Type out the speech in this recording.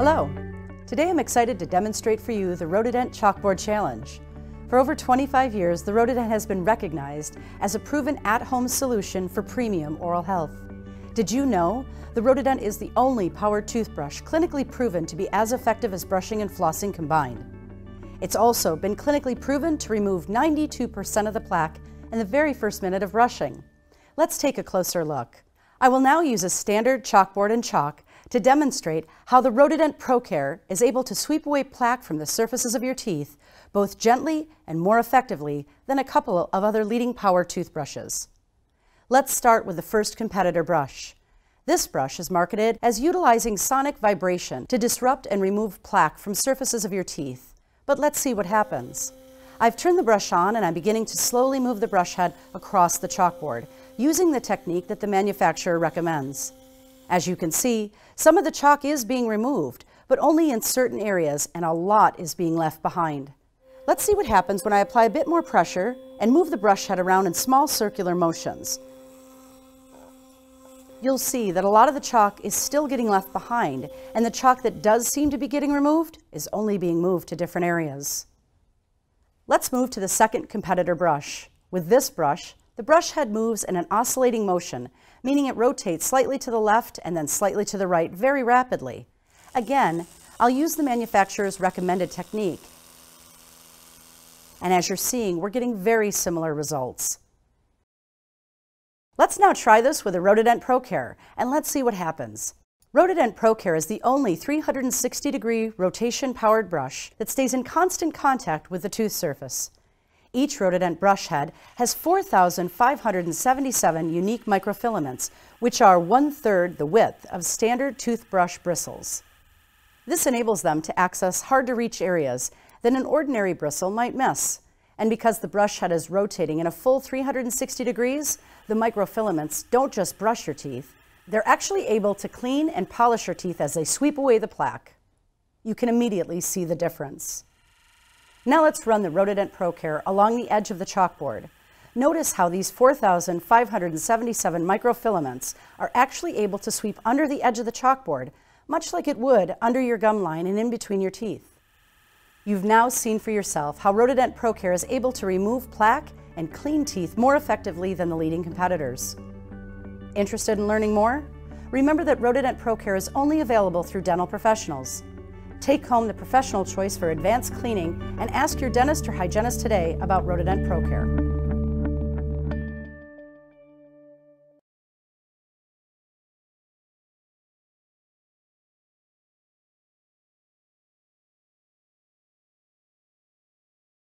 Hello! Today I'm excited to demonstrate for you the Rotadent Chalkboard Challenge. For over 25 years, the Rotadent has been recognized as a proven at-home solution for premium oral health. Did you know the Rotadent is the only powered toothbrush clinically proven to be as effective as brushing and flossing combined? It's also been clinically proven to remove 92% of the plaque in the very first minute of brushing. Let's take a closer look. I will now use a standard chalkboard and chalk to demonstrate how the Rotadent ProCare is able to sweep away plaque from the surfaces of your teeth both gently and more effectively than a couple of other leading power toothbrushes. Let's start with the first competitor brush. This brush is marketed as utilizing sonic vibration to disrupt and remove plaque from surfaces of your teeth. But let's see what happens. I've turned the brush on and I'm beginning to slowly move the brush head across the chalkboard, using the technique that the manufacturer recommends. As you can see, some of the chalk is being removed, but only in certain areas, and a lot is being left behind. Let's see what happens when I apply a bit more pressure and move the brush head around in small circular motions. You'll see that a lot of the chalk is still getting left behind, and the chalk that does seem to be getting removed is only being moved to different areas. Let's move to the second competitor brush. With this brush, the brush head moves in an oscillating motion, meaning it rotates slightly to the left and then slightly to the right very rapidly. Again, I'll use the manufacturer's recommended technique. And as you're seeing, we're getting very similar results. Let's now try this with a Rotadent ProCare, and let's see what happens. Rotadent ProCare is the only 360-degree rotation-powered brush that stays in constant contact with the tooth surface. Each Rotadent brush head has 4,577 unique microfilaments, which are 1/3 the width of standard toothbrush bristles. This enables them to access hard-to-reach areas that an ordinary bristle might miss. And because the brush head is rotating in a full 360 degrees, the microfilaments don't just brush your teeth, they're actually able to clean and polish your teeth as they sweep away the plaque. You can immediately see the difference. Now let's run the Rotadent ProCare along the edge of the chalkboard. Notice how these 4,577 microfilaments are actually able to sweep under the edge of the chalkboard, much like it would under your gum line and in between your teeth. You've now seen for yourself how Rotadent ProCare is able to remove plaque and clean teeth more effectively than the leading competitors. Interested in learning more? Remember that Rotadent ProCare is only available through dental professionals. Take home the professional choice for advanced cleaning and ask your dentist or hygienist today about Rotadent ProCare.